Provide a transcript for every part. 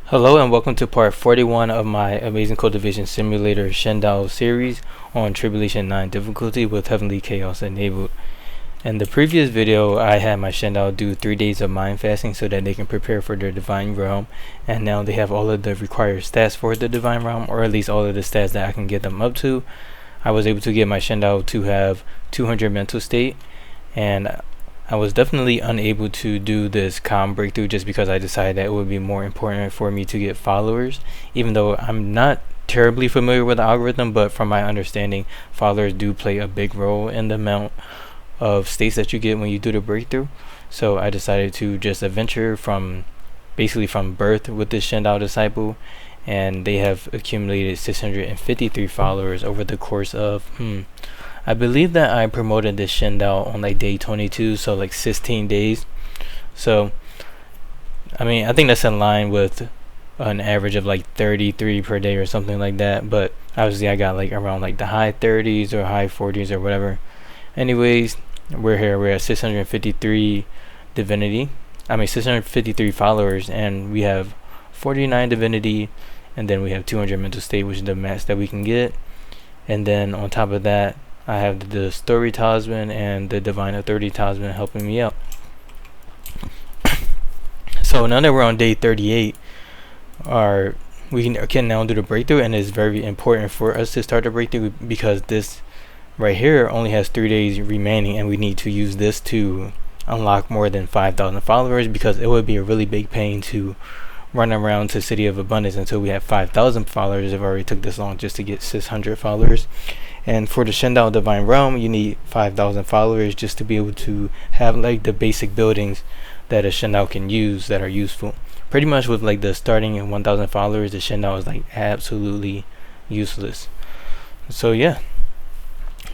Hello and welcome to part 41 of my amazing cultivation simulator Shendao series on Tribulation 9 difficulty with Heavenly Chaos enabled. In the previous video I had my Shendao do 3 days of mind fasting so that they can prepare for their divine realm, and now they have all of the required stats for the divine realm, or at least all of the stats that I can get them up to. I was able to get my Shendao to have 200 mental state, and I was definitely unable to do this calm breakthrough just because I decided that it would be more important for me to get followers, even though I'm not terribly familiar with the algorithm, but from my understanding, followers do play a big role in the amount of states that you get when you do the breakthrough. So I decided to just adventure from basically from birth with this Shendao disciple, and they have accumulated 653 followers over the course of I believe that I promoted this Shendao on like day 22, so like 16 days. So I mean, I think that's in line with an average of like 33 per day or something like that, but obviously I got like around like the high 30s or high 40s or whatever. Anyways, we're at 653 divinity. 653 followers, and we have 49 divinity, and then we have 200 mental state, which is the max that we can get. And then on top of that, I have the story talisman and the divine authority talisman helping me out. So now that we're on day 38, we can now do the breakthrough, and it's very important for us to start the breakthrough because this right here only has 3 days remaining, and we need to use this to unlock more than 5,000 followers, because it would be a really big pain to run around to City of Abundance until we have 5,000 followers. It already took this long just to get 600 followers. And for the Shendao Divine Realm, you need 5,000 followers just to be able to have like the basic buildings that a Shendao can use that are useful. Pretty much with like the starting at 1,000 followers, the Shendao is like absolutely useless. So yeah,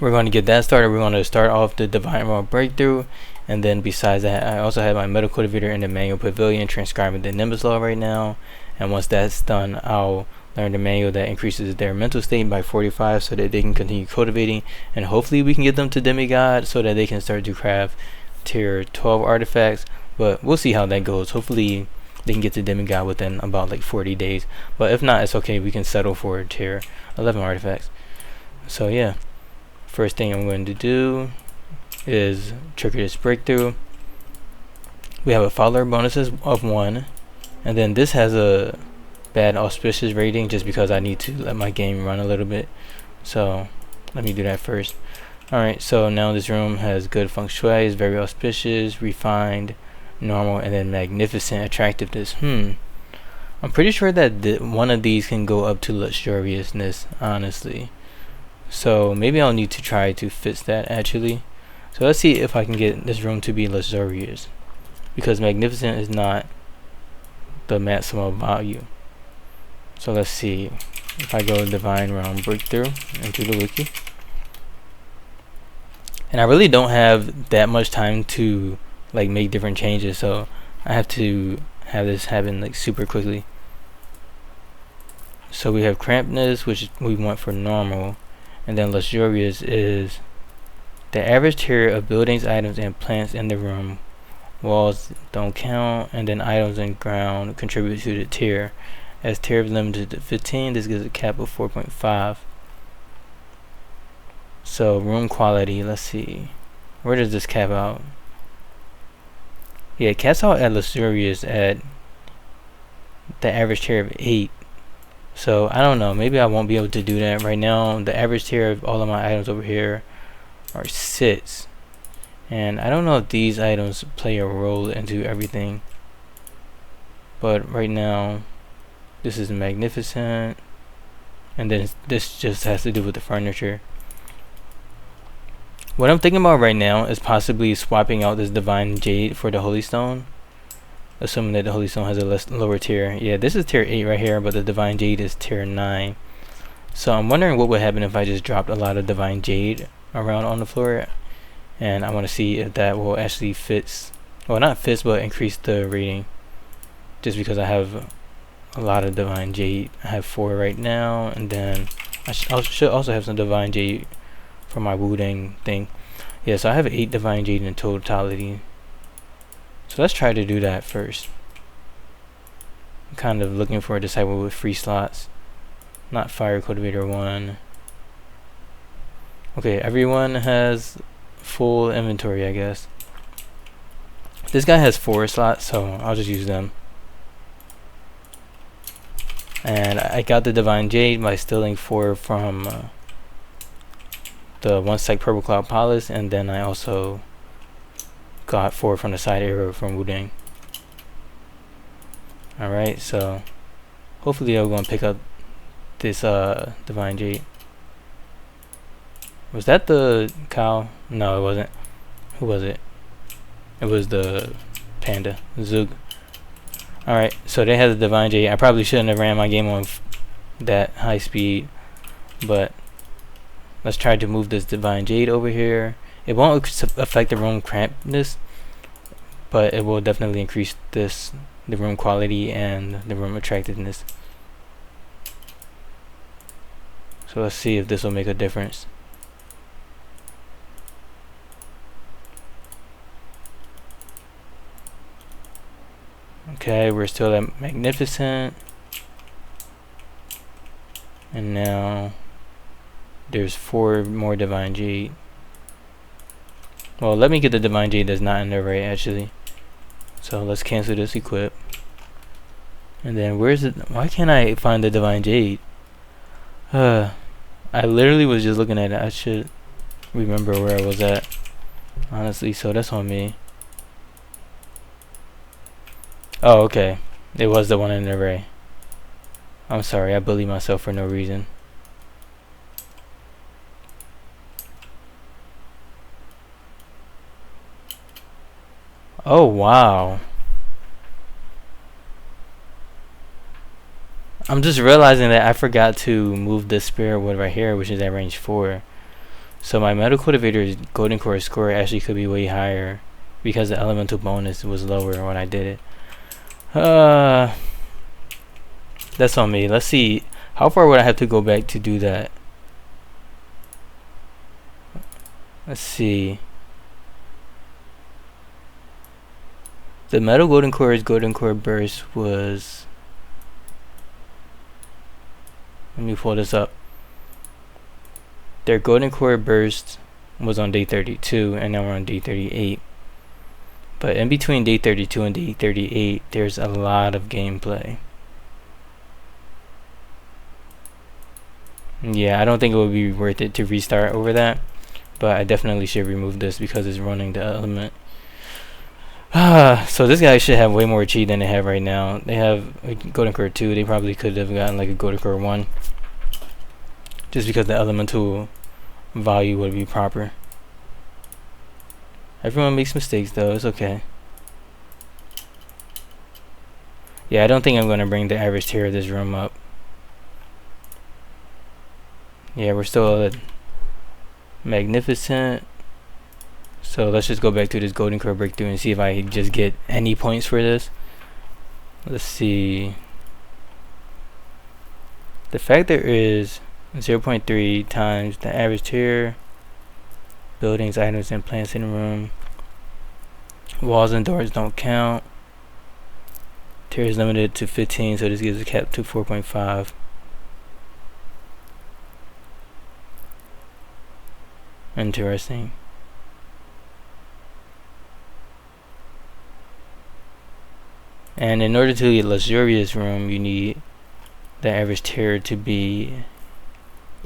we're going to get that started. We're going to start off the Divine Realm breakthrough, and then besides that, I also have my Metal Cultivator in the Manual Pavilion transcribing the Nimbus Law right now. And once that's done, I'll learn the manual that increases their mental state by 45 so that they can continue cultivating, and hopefully we can get them to Demigod so that they can start to craft tier 12 artifacts. But we'll see how that goes. Hopefully they can get to Demigod within about like 40 days, but if not, it's okay. We can settle for tier 11 artifacts. So yeah, first thing I'm going to do is trigger this breakthrough. We have a follower bonuses of 1, and then this has a bad auspicious rating just because I need to let my game run a little bit. So let me do that first. Alright, so now this room has good feng shui, is very auspicious, refined, normal, and then magnificent attractiveness. I'm pretty sure that one of these can go up to luxuriousness, honestly. So maybe I'll need to try to fix that actually. So let's see if I can get this room to be luxurious, because magnificent is not the maximum value. So let's see if I go Divine Realm breakthrough into the wiki. And I really don't have that much time to like make different changes, so I have to have this happen like super quickly. So we have crampedness, which we want for normal, and then luxurious is the average tier of buildings, items, and plants in the room. Walls don't count, and then items and ground contribute to the tier. As tier is limited to 15, this gives a cap of 4.5. So room quality, let's see, where does this cap out? Yeah, it caps out at luxurious at the average tier of 8. So I don't know, maybe I won't be able to do that right now. The average tier of all of my items over here are 6, and I don't know if these items play a role into everything, but right now this is magnificent, and then this just has to do with the furniture. What I'm thinking about right now is possibly swapping out this divine jade for the holy stone, assuming that the holy stone has a lower tier. Yeah, this is tier 8 right here, but the divine jade is tier 9. So I'm wondering what would happen if I just dropped a lot of divine jade around on the floor, and I want to see if that will actually fix, well, not fix, but increase the rating, just because I have a lot of divine jade. I have 4 right now, and then I should also have some divine jade for my Wudang thing. Yeah, so I have 8 divine jade in totality. So let's try to do that first. I'm kind of looking for a disciple with free slots. Not Fire Cultivator 1. Okay, everyone has full inventory, I guess. This guy has 4 slots, so I'll just use them. And I got the Divine Jade by stealing 4 from the 1 sect Purple Cloud Palace, and then I also got 4 from the side area from Wudang. Alright, so hopefully I'm going to pick up this Divine Jade. Was that the cow? No, it wasn't. Who was it? It was the panda, Zug. Alright, so they had the Divine Jade. I probably shouldn't have ran my game on that high speed, but let's try to move this Divine Jade over here. It won't affect the room crampedness, but it will definitely increase the room quality and the room attractiveness. So let's see if this will make a difference. Okay, we're still at Magnificent. And now there's 4 more Divine Jade. Well, let me get the Divine Jade that's not in there right actually. So let's cancel this equip. And then where's it? Why can't I find the Divine Jade? I literally was just looking at it. I should remember where I was at, honestly, so that's on me. Oh, okay. It was the one in the array. I'm sorry, I bullied myself for no reason. Oh, wow. I'm just realizing that I forgot to move the Spirit Wood right here, which is at range 4. So my Metal Cultivator's Golden Core score actually could be way higher because the elemental bonus was lower when I did it. That's on me. Let's see. How far would I have to go back to do that? Let's see. The Metal Golden Core's Golden Core burst was... Let me pull this up. Their Golden Core burst was on day 32, and now we're on day 38. But in between day 32 and day 38, there's a lot of gameplay. Yeah, I don't think it would be worth it to restart over that, but I definitely should remove this because it's running the element. So this guy should have way more chi than they have right now. They have a Golden Core 2. They probably could have gotten like a Golden Core 1, just because the elemental value would be proper. Everyone makes mistakes though, it's okay. Yeah, I don't think I'm going to bring the average tier of this room up. Yeah, we're still at Magnificent. So let's just go back to this Golden Core breakthrough and see if I just get any points for this. Let's see. The factor is 0.3 times the average tier. Buildings, items, and plants in the room. Walls and doors don't count. Tier is limited to 15, so this gives a cap to 4.5. Interesting. And in order to get luxurious room, you need the average tier to be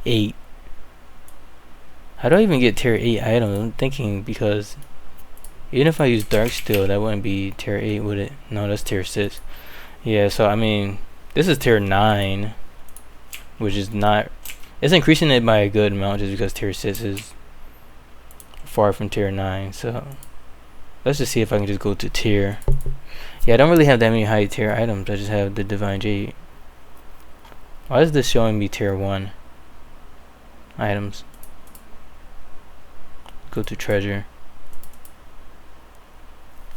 8. How do I even get tier 8 items? I'm thinking, because even if I use dark steel, that wouldn't be tier 8, would it? No, that's tier 6. Yeah, so I mean, this is tier 9, which is not... It's increasing it by a good amount just because tier 6 is far from tier 9. So let's just see if I can just go to tier. Yeah, I don't really have that many high tier items. I just have the Divine Jade. Why is this showing me tier 1 items? Go to treasure.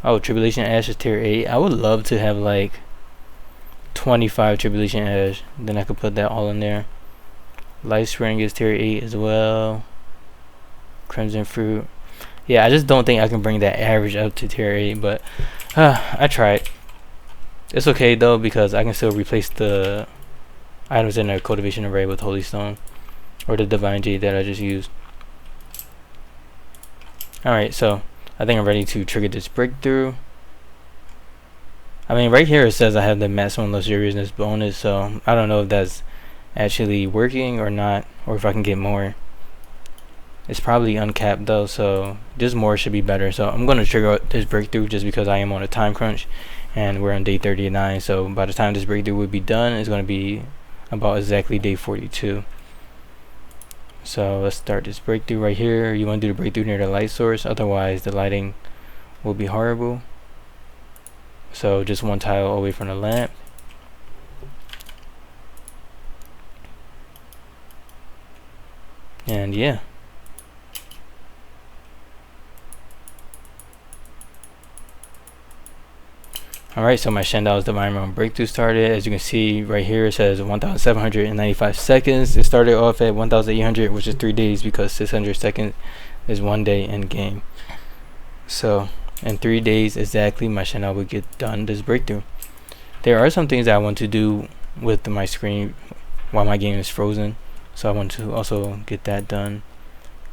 Oh, Tribulation Ash is tier 8. I would love to have like 25 Tribulation Ash. Then I could put that all in there. Life Spring is tier 8 as well. Crimson Fruit. Yeah, I just don't think I can bring that average up to tier 8, but I tried. It's okay though, because I can still replace the items in the cultivation array with holy stone or the divine jade that I just used. Alright, so I think I'm ready to trigger this breakthrough. I mean, right here it says I have the maximum luxuriousness bonus, so I don't know if that's actually working or not, or if I can get more. It's probably uncapped though, so just more should be better. So I'm going to trigger this breakthrough just because I am on a time crunch and we're on day 39. So by the time this breakthrough would be done, it's going to be about exactly day 42. So let's start this breakthrough right here. You want to do the breakthrough near the light source, otherwise the lighting will be horrible. So just one tile away from the lamp. And yeah. Alright, so my Shendao's Divine Realm breakthrough started. As you can see right here, it says 1,795 seconds. It started off at 1,800, which is 3 days, because 600 seconds is 1 day in game. So in 3 days exactly, my Shendao will get done this breakthrough. There are some things that I want to do with my screen while my game is frozen, so I want to also get that done.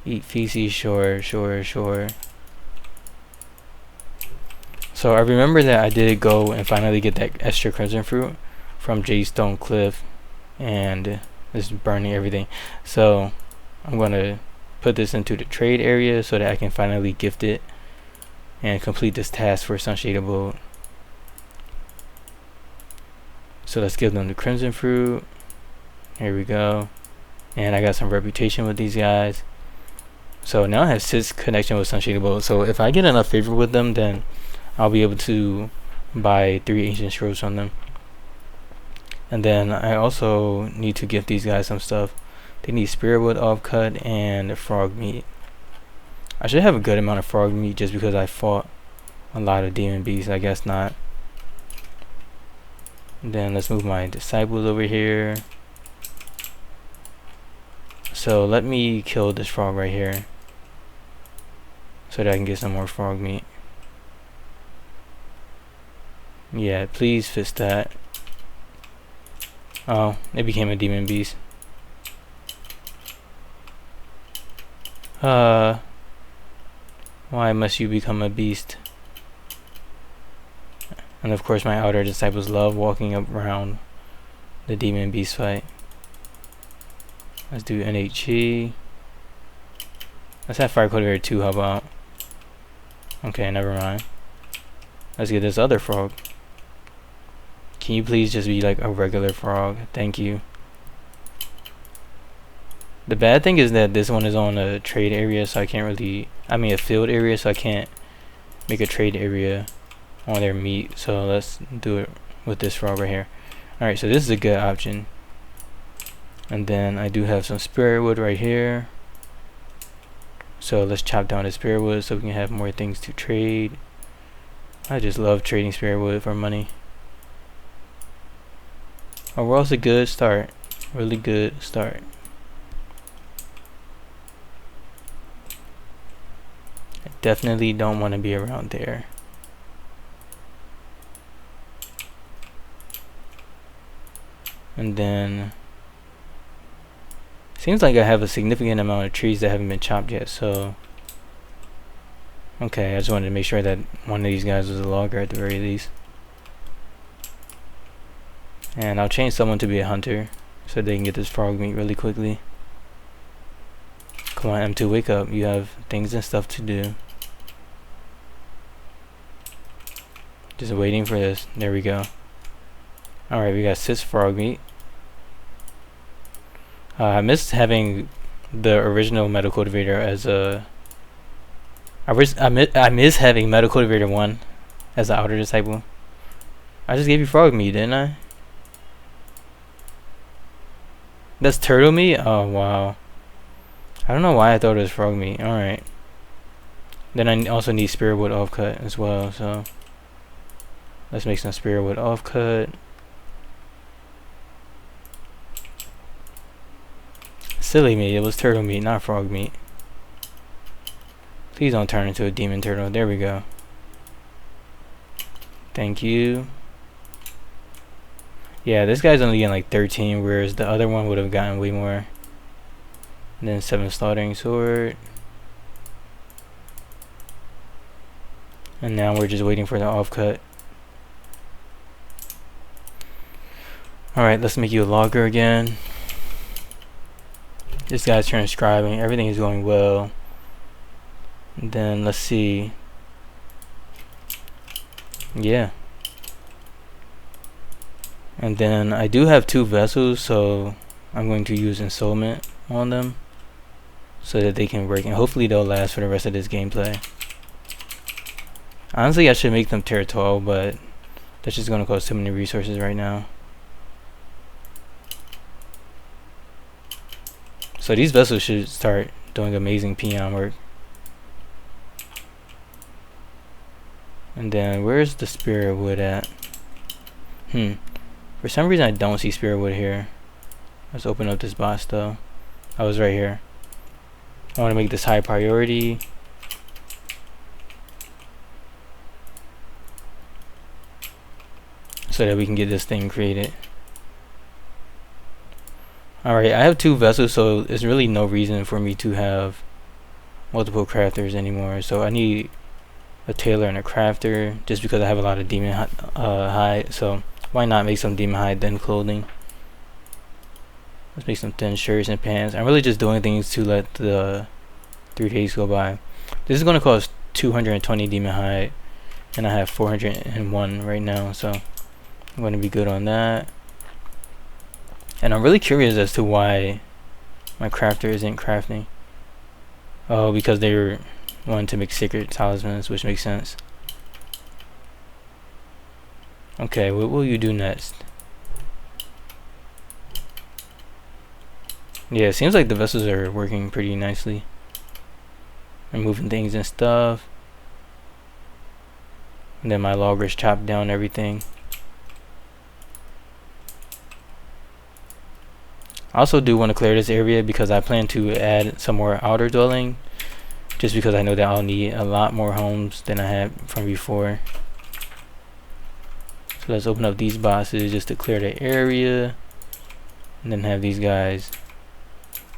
Eat feces, sure. So I remember that I did go and finally get that extra crimson fruit from Jadestone Cliff, and it's burning everything. So I'm gonna put this into the trade area so that I can finally gift it and complete this task for Sunshade Abode. So let's give them the crimson fruit. Here we go. And I got some reputation with these guys. So now I have 6 connection with Sunshade Abode. So if I get enough favor with them, then I'll be able to buy 3 ancient scrolls from them. And then I also need to give these guys some stuff. They need spirit wood offcut and frog meat. I should have a good amount of frog meat just because I fought a lot of demon beasts. I guess not. And then let's move my disciples over here. So let me kill this frog right here so that I can get some more frog meat. Yeah, please fix that. Oh, it became a demon beast. Why must you become a beast? And of course my outer disciples love walking around the demon beast fight. Let's do NHE. Let's have Fire Cultivator 2, how about? Okay, never mind. Let's get this other frog. Can you please just be like a regular frog? Thank you. The bad thing is that this one is on a trade area, so I can't really, I mean a field area, so I can't make a trade area on their meat. So let's do it with this frog right here. Alright, so this is a good option. And then I do have some spirit wood right here. So let's chop down the spirit wood so we can have more things to trade. I just love trading spirit wood for money. Overall, it's a good start. Really good start. I definitely don't want to be around there. And then seems like I have a significant amount of trees that haven't been chopped yet, so okay, I just wanted to make sure that one of these guys was a logger at the very least. And I'll change someone to be a hunter so they can get this frog meat really quickly. Come on, M2, wake up. You have things and stuff to do. Just waiting for this. There we go. Alright, we got 6 frog meat. I miss having the original Metal Cultivator as a... I miss having Metal Cultivator 1 as an outer disciple. I just gave you frog meat, didn't I? That's turtle meat? Oh, wow. I don't know why I thought it was frog meat. Alright. Then I also need spirit wood offcut as well, so let's make some spirit wood offcut. Silly me, it was turtle meat, not frog meat. Please don't turn into a demon turtle. There we go. Thank you. Yeah, this guy's only getting like 13, whereas the other one would have gotten way more. And then 7 slaughtering sword. And now we're just waiting for the offcut. Alright, let's make you a logger again. This guy's transcribing. Everything is going well. And then let's see. Yeah. And then I do have 2 vessels, so I'm going to use ensoulment on them so that they can work, and hopefully they'll last for the rest of this gameplay. Honestly, I should make them tier 12, but that's just going to cost too many resources right now. So these vessels should start doing amazing peon work. And then where's the spirit wood at? For some reason I don't see spirit wood here. Let's open up this box though. I was right here. I want to make this high priority. So that we can get this thing created. Alright, I have 2 vessels, so there's really no reason for me to have multiple crafters anymore. So I need a tailor and a crafter, just because I have a lot of demon hide. So why not make some demon hide then clothing? Let's make some thin shirts and pants. I'm really just doing things to let the 3 days go by. This is going to cost 220 demon hide, and I have 401 right now, so I'm going to be good on that. And I'm really curious as to why my crafter isn't crafting. Oh, because they were wanting to make secret talismans, which makes sense. Okay, what will you do next? Yeah, it seems like the vessels are working pretty nicely. I'm moving things and stuff. And then my loggers chop down everything. I also do want to clear this area because I plan to add some more outer dwelling, just because I know that I'll need a lot more homes than I had from before. So let's open up these boxes just to clear the area, and then have these guys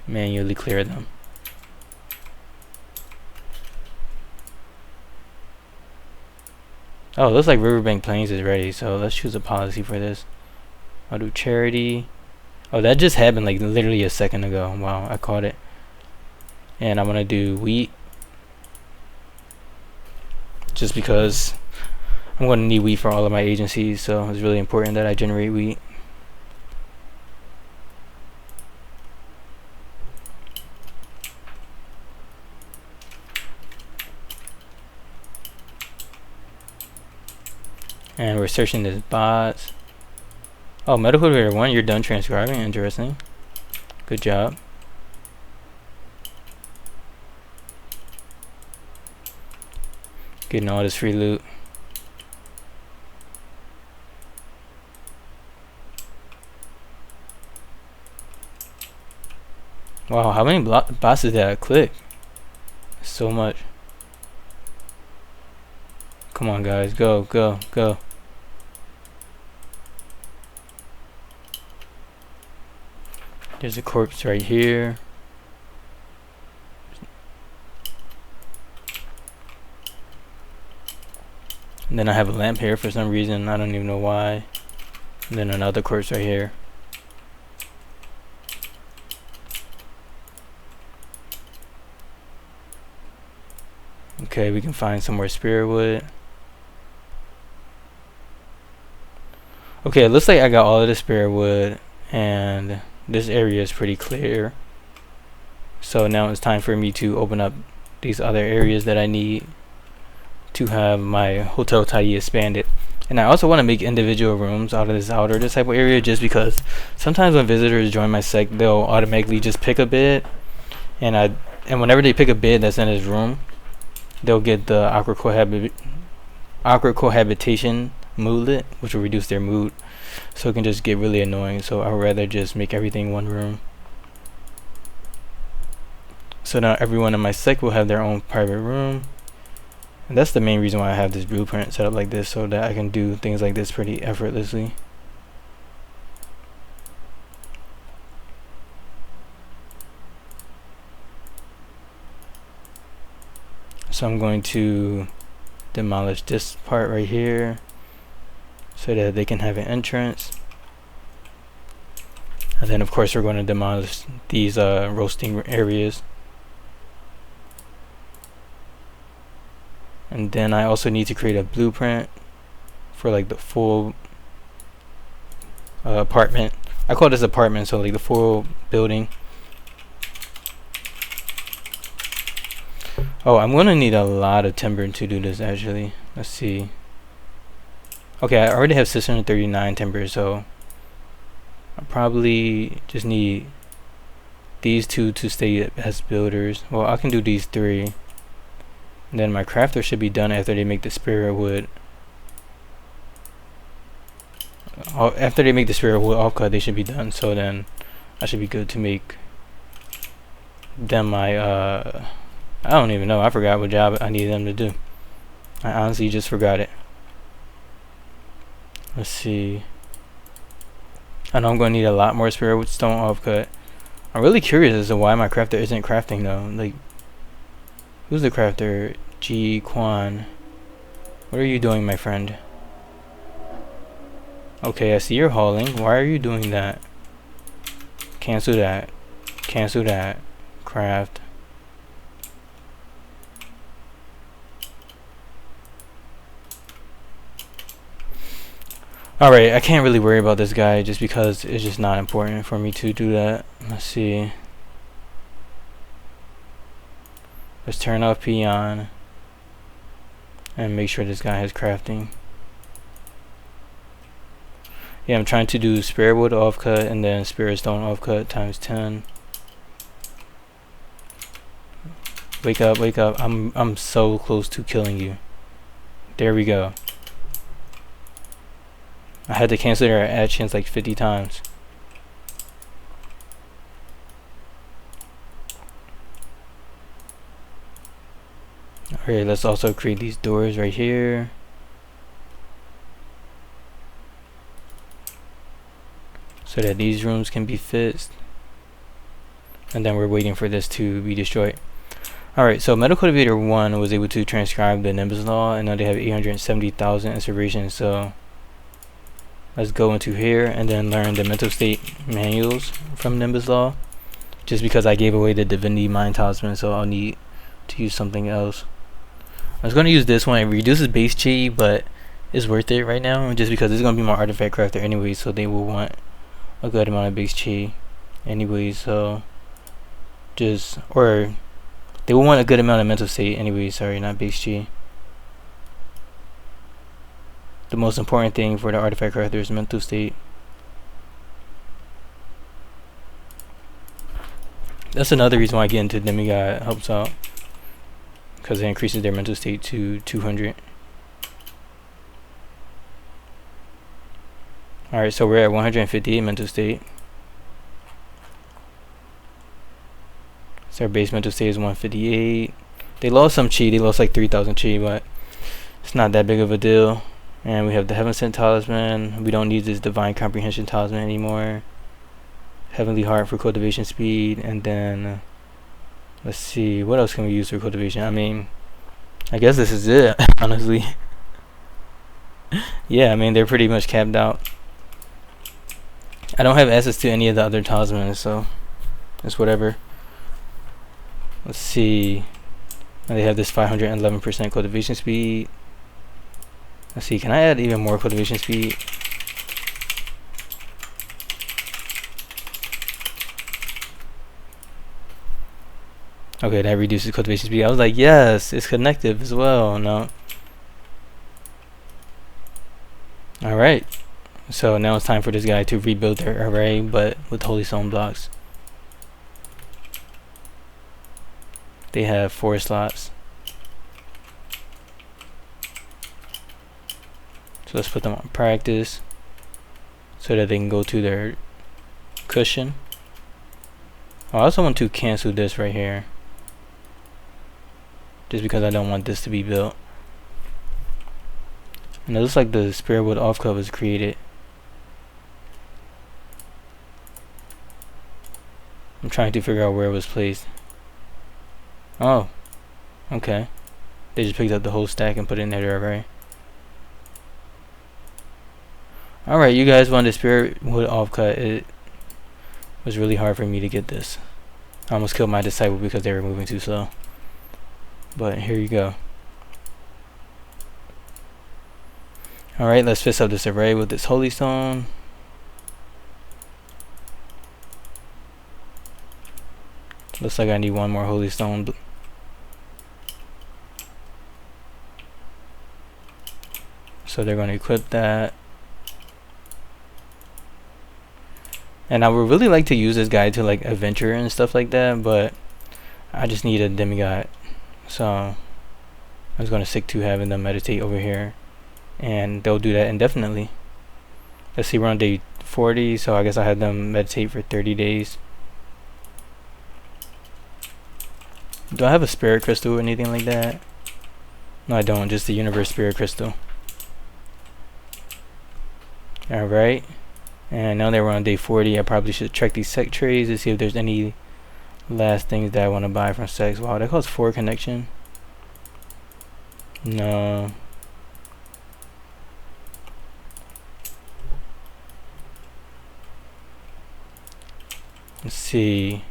manually clear them. Oh, it looks like Riverbank Plains is ready, so let's choose a policy for this. I'll do charity. Oh, that just happened like literally a second ago. Wow, I caught it. And I'm gonna do wheat, just because I'm gonna need wheat for all of my agencies, so it's really important that I generate wheat. And we're searching this bots. Oh, Medical Reader 1, you're done transcribing. Interesting. Good job. Getting all this free loot. Wow, how many bosses did I click? So much. Come on, guys. Go, go, go. There's a corpse right here. And then I have a lamp here for some reason. I don't even know why. And then another corpse right here. Okay, we can find some more spirit wood. Okay, it looks like I got all of the spirit wood, and this area is pretty clear. So now it's time for me to open up these other areas that I need to have my Hotel Taiyi expanded. And I also want to make individual rooms out of this type of area, just because sometimes when visitors join my sect, they'll automatically just pick a bed, and whenever they pick a bed that's in his room, they'll get the awkward cohabitation moodlet, which will reduce their mood. So it can just get really annoying. So I would rather just make everything one room. So now everyone in my sect will have their own private room. And that's the main reason why I have this blueprint set up like this, so that I can do things like this pretty effortlessly. So I'm going to demolish this part right here so that they can have an entrance. And then of course we're going to demolish these roasting areas. And then I also need to create a blueprint for like the full apartment. I call this apartment, so like the full building. Oh, I'm gonna need a lot of timber to do this actually. Let's see. Okay, I already have 639 timber, so I probably just need these two to stay as builders. Well, I can do these three. And then my crafter should be done after they make the spirit wood. After they make the spirit wood offcut, they should be done. So then I should be good to make them my I don't even know. I forgot what job I needed them to do. I honestly just forgot it. Let's see. I know I'm going to need a lot more spirit wood stone offcut. I'm really curious as to why my crafter isn't crafting though. Like, who's the crafter? G Quan. What are you doing, my friend? Okay, I see you're hauling. Why are you doing that? Cancel that. Cancel that. Craft. Alright, I can't really worry about this guy just because it's just not important for me to do that. Let's see. Let's turn off Peon and make sure this guy has crafting. Yeah, I'm trying to do spirit wood offcut and then spirit stone offcut times 10. Wake up, wake up. I'm so close to killing you. There we go. I had to cancel their actions like 50 times. Alright, let's also create these doors right here. So that these rooms can be fixed. And then we're waiting for this to be destroyed. Alright, so Metal Cultivator 1 was able to transcribe the Nimbus Law, and now they have 870,000 inspiration. So let's go into here and then learn the mental state manuals from Nimbus Law. Just because I gave away the Divinity Mind Talisman, so I'll need to use something else. I was going to use this one. It reduces base chi, but it's worth it right now just because it's going to be my artifact crafter anyway, so they will want a good amount of base chi anyway. So just, or they will want a good amount of mental state anyway. Sorry, not base chi. The most important thing for the artifact crafter is mental state. That's another reason why I get into Demigod helps out, because it increases their mental state to 200. Alright, so we're at 158 mental state. So our base mental state is 158. They lost some chi, they lost like 3,000 chi, but it's not that big of a deal. And we have the Heaven Sent Talisman. We don't need this Divine Comprehension Talisman anymore. Heavenly Heart for cultivation speed. And then let's see, what else can we use for cultivation? I mean, I guess this is it, honestly. Yeah, I mean, they're pretty much capped out. I don't have access to any of the other talismans, so it's whatever. Let's see. They have this 511% cultivation speed. Let's see, can I add even more cultivation speed? Okay, that reduces cultivation speed. I was like, yes, it's connective as well. No. Alright. So now it's time for this guy to rebuild their array, but with holy stone blocks. They have 4 slots. So let's put them on practice so that they can go to their cushion. I also want to cancel this right here, just because I don't want this to be built. And it looks like the spirit wood offcut was created. I'm trying to figure out where it was placed. Oh, okay. They just picked up the whole stack and put it in their array. Alright, you guys wanted Spirit Wood offcut. It was really hard for me to get this. I almost killed my disciple because they were moving too slow. But here you go. Alright, let's fix up this array with this holy stone. Looks like I need one more holy stone. So they're going to equip that. And I would really like to use this guy to like adventure and stuff like that, but I just need a demigod. So I was going to stick to having them meditate over here, and they'll do that indefinitely. Let's see, we're on day 40, so I guess I had them meditate for 30 days. Do I have a spirit crystal or anything like that? No, I don't, just the universe spirit crystal. Alright, and now that we're on day 40, I probably should check these sect trays to see if there's any last things that I want to buy from sects. Wow, that costs 4 connection. No. Let's see.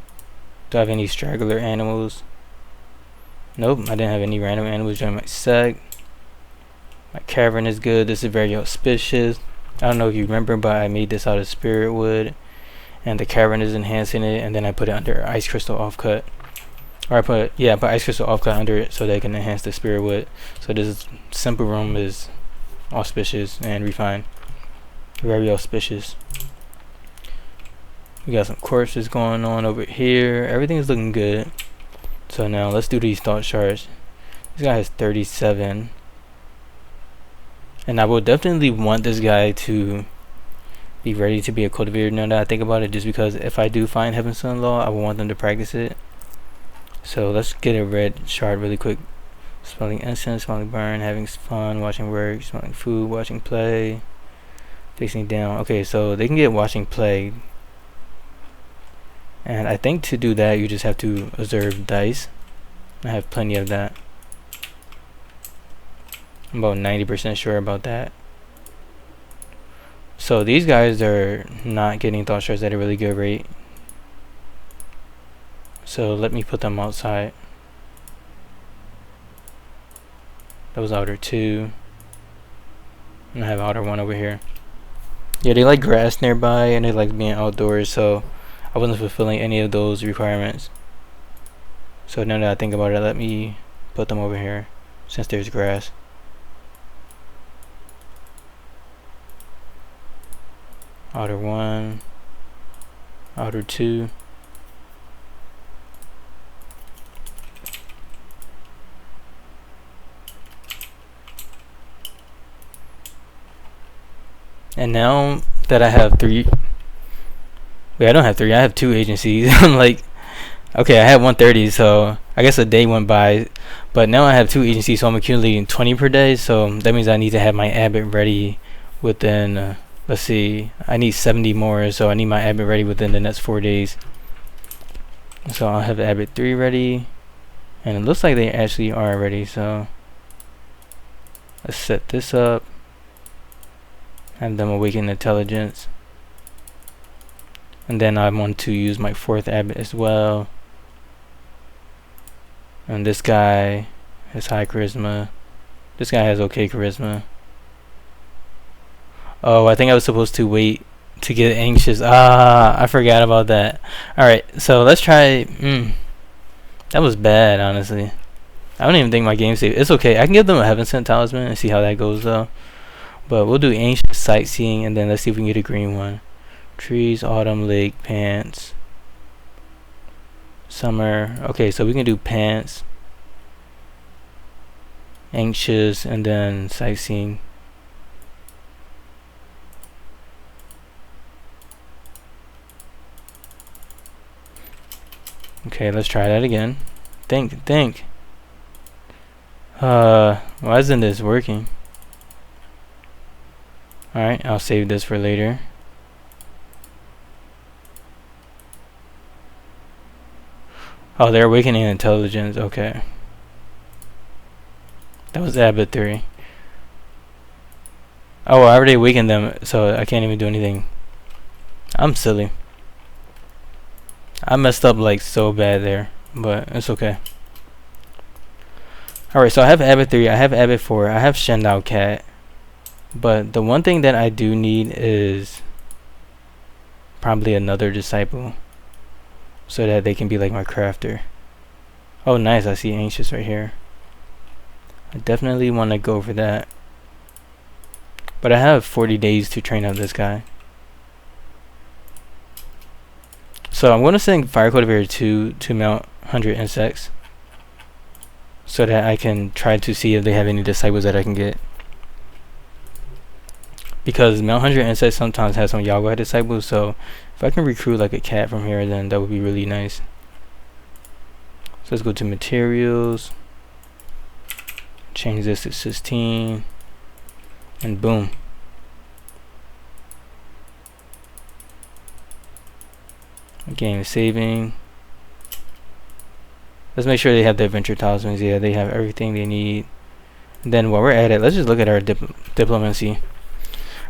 Do I have any straggler animals? Nope, I didn't have any random animals during my sect. My cavern is good. This is very auspicious. I don't know if you remember, but I made this out of spirit wood, and the cavern is enhancing it, and then I put it under ice crystal offcut. Or I put ice crystal offcut under it so they can enhance the spirit wood. So this simple room is auspicious and refined. Very auspicious. We got some corpses going on over here. Everything is looking good. So now let's do these thought shards. This guy has 37. And I will definitely want this guy to be ready to be a cultivator now that I think about it, just because if I do find Heaven's Son-in-Law, I will want them to practice it. So let's get a red shard really quick. Smelling incense, smelling burn, having fun, watching work, smelling food, watching play, facing down. Okay, so they can get watching play. And I think to do that, you just have to observe dice. I have plenty of that. I'm about 90% sure about that. So these guys are not getting thought shards at a really good rate. So let me put them outside. That was outer 2. And I have outer 1 over here. Yeah, they like grass nearby and they like being outdoors, so I wasn't fulfilling any of those requirements. So now that I think about it, let me put them over here since there's grass. Outer 1, outer 2. And now that I have 3, wait, I don't have 3, I have 2 agencies. I'm like, okay, I had 130, so I guess a day went by, but now I have 2 agencies, so I'm accumulating 20 per day, so that means I need to have my abbot ready within, let's see, I need 70 more, so I need my abbot ready within the next 4 days. So I'll have abbot 3 ready, and it looks like they actually are ready, so let's set this up. Have them awaken intelligence. And then I want to use my 4th abbot as well. And this guy has high charisma. This guy has okay charisma. Oh, I think I was supposed to wait to get anxious. Ah, I forgot about that. Alright, so let's try. That was bad, honestly. I don't even think my game saved. It's okay. I can give them a Heaven Sent Talisman and see how that goes, though. But we'll do ancient sightseeing, and then let's see if we can get a green one. Trees, autumn, lake, pants, summer. Okay, so we can do pants, anxious, and then sightseeing. Okay, let's try that again. Think. Why isn't this working? Alright, I'll save this for later. Oh, they're awakening intelligence. Okay. That was Abbott 3. Oh, I already awakened them, so I can't even do anything. I'm silly. I messed up like so bad there, but it's okay. Alright, so I have Abbott 3, I have Abbott 4, I have Shendao Cat. But the one thing that I do need is probably another disciple, so that they can be like my crafter. Oh nice, I see Anxious right here. I definitely want to go for that. But I have 40 days to train up this guy. So I'm going to send Fire Cultivator 2 to mount 100 insects, so that I can try to see if they have any disciples that I can get. Because Mount 100 insects sometimes has some Yao disciples, so if I can recruit like a cat from here, then that would be really nice. So let's go to materials, change this to 16, and boom. Game saving. Let's make sure they have the adventure talismans. Yeah, they have everything they need. And then while we're at it, let's just look at our diplomacy.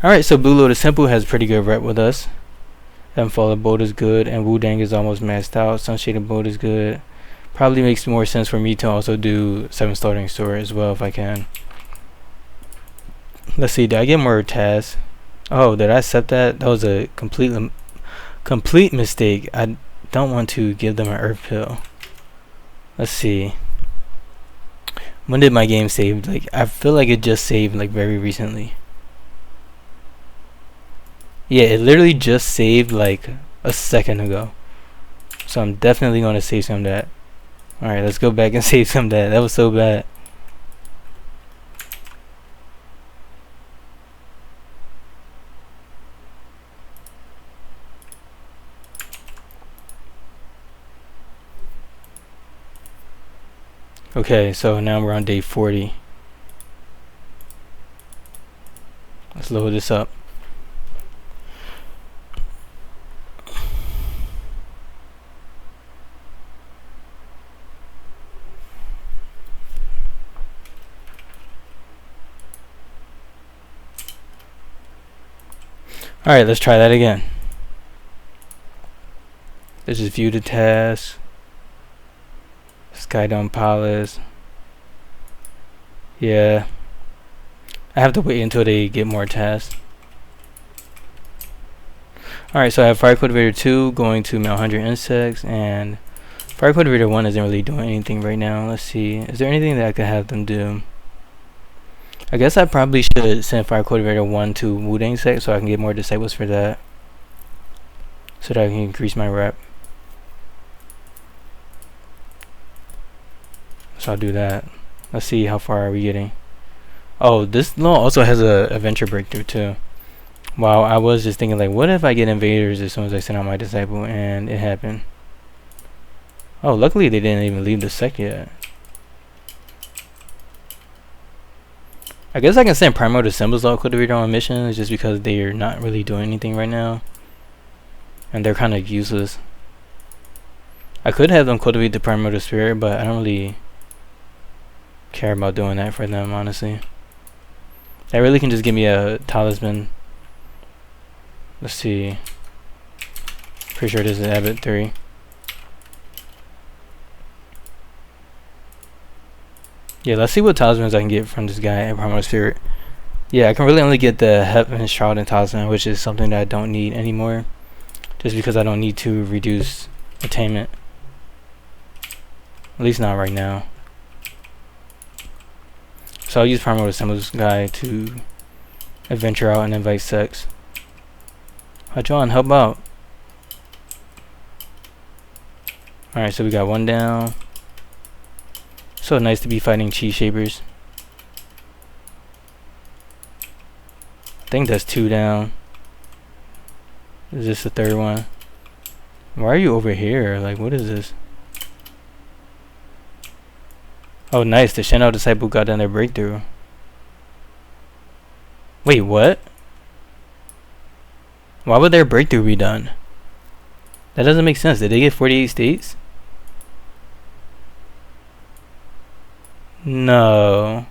Alright, so Blue Lotus Temple has pretty good rep with us. Fallen Bolt is good, and Wudang is almost maxed out. Sunshaded Bolt is good. Probably makes more sense for me to also do 7 Starting Sword as well if I can. Let's see, did I get more tasks? Oh, did I accept that? That was a complete mistake. I don't want to give them an Earth Pill. Let's see. When did my game save? Like, I feel like it just saved like very recently. Yeah, it literally just saved like a second ago. So I'm definitely going to save some of that. Alright, let's go back and save some of that. That was so bad. Okay, so now we're on day 40. Let's load this up. Alright, let's try that again. Let's just view the task. Skydome Palace. Yeah. I have to wait until they get more tasks. Alright, so I have Fire Cultivator 2 going to Mount 100 Insects, and Fire Cultivator 1 isn't really doing anything right now. Let's see. Is there anything that I could have them do? I guess I probably should send Fire Cultivator 1 to Wudang sect so I can get more disciples for that, so that I can increase my rep. So I'll do that. Let's see how far are we getting. Oh, this law also has a adventure breakthrough too. Wow, I was just thinking like, what if I get invaders as soon as I send out my disciple, and it happened. Oh, luckily they didn't even leave the sect yet. I guess I can send Primordial Symbols out Cultivator on missions just because they're not really doing anything right now, and they're kind of useless. I could have them cultivate the Primordial Spirit, but I don't really care about doing that for them, honestly. That really can just give me a talisman. Let's see. Pretty sure this is Abbott 3. Yeah, let's see what talismans I can get from this guy at Primordial Spirit. Yeah, I can really only get the Heaven Shroud and Talisman, which is something that I don't need anymore, just because I don't need to reduce attainment. At least not right now. So I'll use Primordial Symbols guy to adventure out and invite sects. Hi John, help out. Alright, so we got 1 down. So nice to be fighting Chi Shapers. I think that's 2 down. Is this the 3rd one? Why are you over here? Like, what is this? Oh nice, the Shendao disciple got done their breakthrough. Wait, what? Why would their breakthrough be done? That doesn't make sense. Did they get 48 states? No.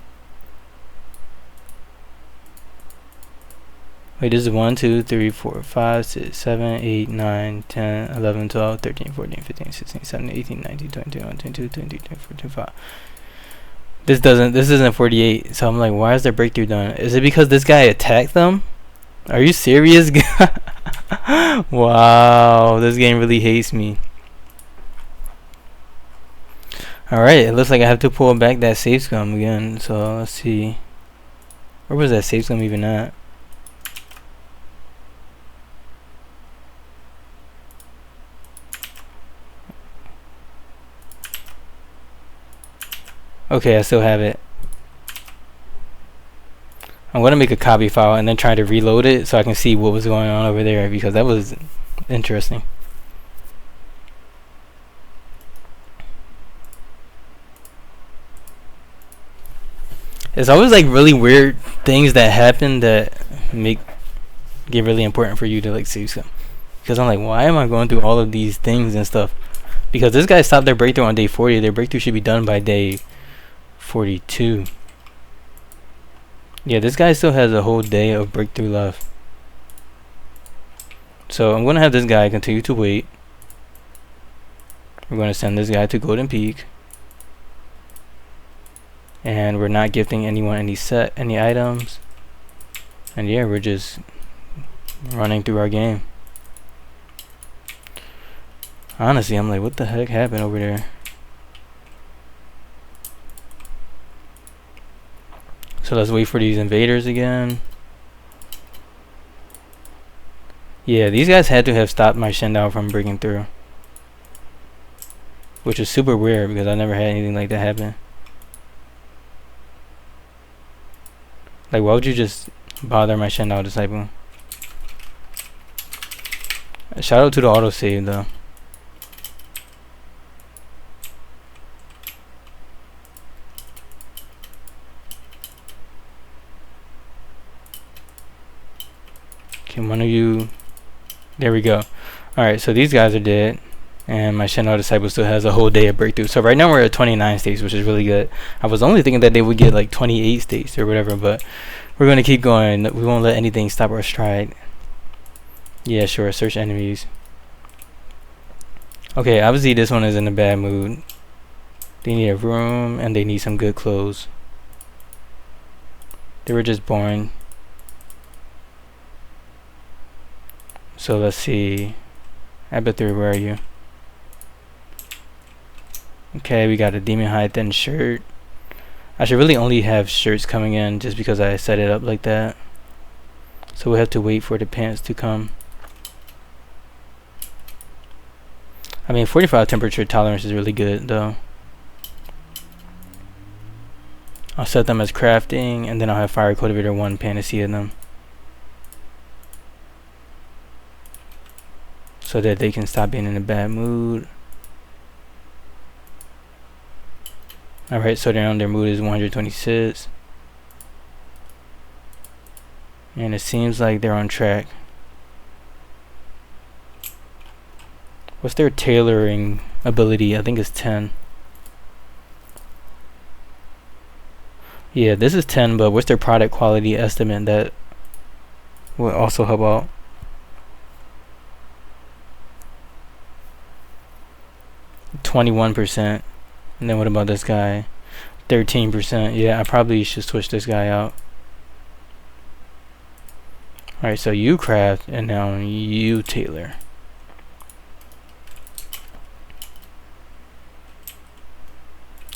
Wait, this is 1, 2, 3, 4, 5, 6, 7, 8, 9, 10, 11, 12, 13, 14, 15, 16, 17, 18, 19, 20, 21, 22, 23, 24, 25. This isn't 48, so I'm like, why is their breakthrough done? Is it because this guy attacked them? Are you serious? Wow, this game really hates me. Alright, it looks like I have to pull back that Savescum again, so let's see. Where was that Savescum even at? Okay, I still have it. I'm gonna make a copy file and then try to reload it so I can see what was going on over there, because that was interesting. It's always like really weird things that happen that get really important for you to like save some. Because I'm like, why am I going through all of these things and stuff? Because this guy stopped their breakthrough on day 40. Their breakthrough should be done by day 42. Yeah, this guy still has a whole day of breakthrough left. So I'm going to have this guy continue to wait. We're going to send this guy to Golden Peak. And we're not gifting anyone any items. And yeah, we're just running through our game. Honestly, I'm like, what the heck happened over there? So let's wait for these invaders again. Yeah, these guys had to have stopped my Shendao from breaking through. Which is super weird because I never had anything like that happen. Like, why would you just bother my Shendao disciple? Shout out to the autosave though. Can one of you... There we go. Alright, so these guys are dead. And my Shendao disciple still has a whole day of breakthrough. So right now we're at 29 states, which is really good. I was only thinking that they would get like 28 states or whatever, but we're going to keep going. We won't let anything stop our stride. Yeah, sure. Search enemies. Okay, obviously this one is in a bad mood. They need a room and they need some good clothes. They were just born. So let's see. Abathur, where are you? Okay, we got a demon hide thin shirt. I should really only have shirts coming in just because I set it up like that. So we have to wait for the pants to come. I mean, 45 temperature tolerance is really good though. I'll set them as crafting and then I'll have Fire Cultivator 1 Panacea in them. So that they can stop being in a bad mood. Alright, so their mood is 126. And it seems like they're on track. What's their tailoring ability? I think it's 10. Yeah, this is 10, but what's their product quality estimate that will also help out? %. And then what about this guy? 13%. Yeah, I probably should switch this guy out. Alright, so you craft and now you tailor.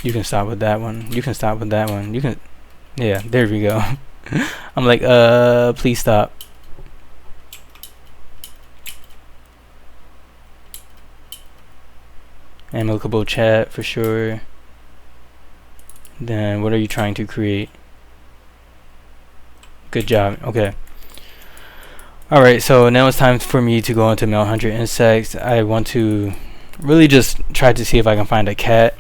You can stop with that one. You can stop with that one. You can... Yeah, there we go. I'm like, please stop. Amicable chat for sure. Then what are you trying to create? Good job. Okay. Alright, so now it's time for me to go into Male Hunter Insects. I want to really just try to see if I can find a cat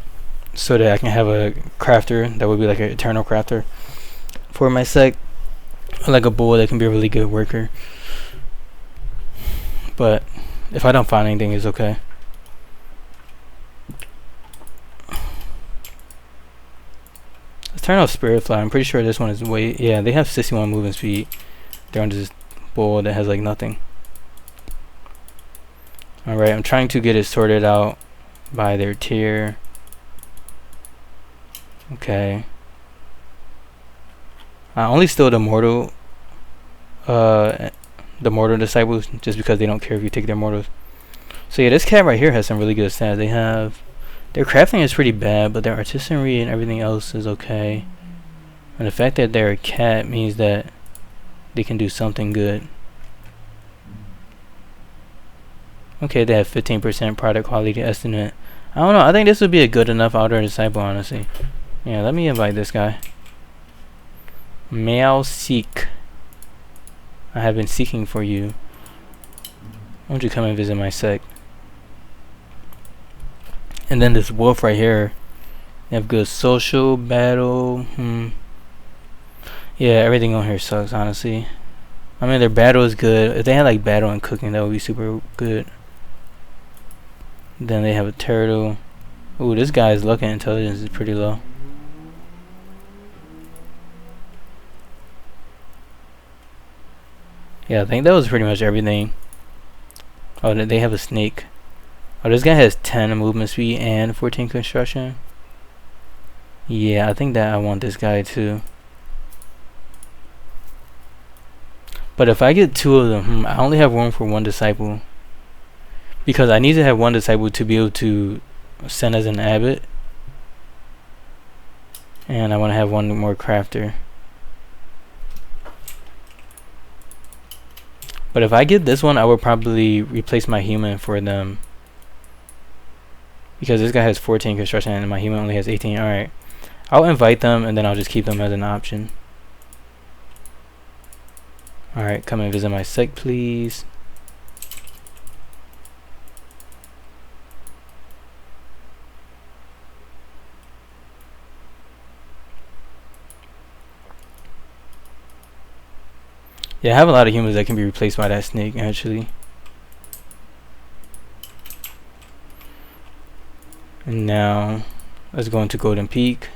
so that I can have a crafter that would be like an eternal crafter for my sect. Or like a bull that can be a really good worker. But if I don't find anything, it's okay. Let's turn off Spirit Fly. I'm pretty sure this one is way... Yeah, they have 61 movement speed. They're on just bowl that has like nothing. Alright, I'm trying to get it sorted out by their tier. Okay. I only steal the mortal disciples just because they don't care if you take their mortals. So yeah, this cat right here has some really good stats. They have their crafting is pretty bad, but their artisanry and everything else is okay. And the fact that they're a cat means that they can do something good. Okay, they have 15% product quality estimate. I don't know, I think this would be a good enough outer disciple, honestly. Yeah, let me invite this guy. Meow Seek. I have been seeking for you. Why don't you come and visit my sect? And then this wolf right here. They have good social, battle. Yeah, everything on here sucks, honestly. I mean, their battle is good. If they had like battle and cooking, that would be super good. Then they have a turtle. Ooh, this guy's luck and intelligence is pretty low. Yeah, I think that was pretty much everything. Oh, they have a snake. Oh, this guy has 10 movement speed and 14 construction. Yeah, I think that I want this guy too. But if I get 2 of them, I only have room for 1 disciple. Because I need to have 1 disciple to be able to send as an abbot. And I want to have 1 more crafter. But if I get this one, I would probably replace my human for them. Because this guy has 14 construction and my human only has 18. Alright. I'll invite them and then I'll just keep them as an option. Alright, come and visit my sect, please. Yeah, I have a lot of humans that can be replaced by that snake, actually. And now, let's go into Golden Peak.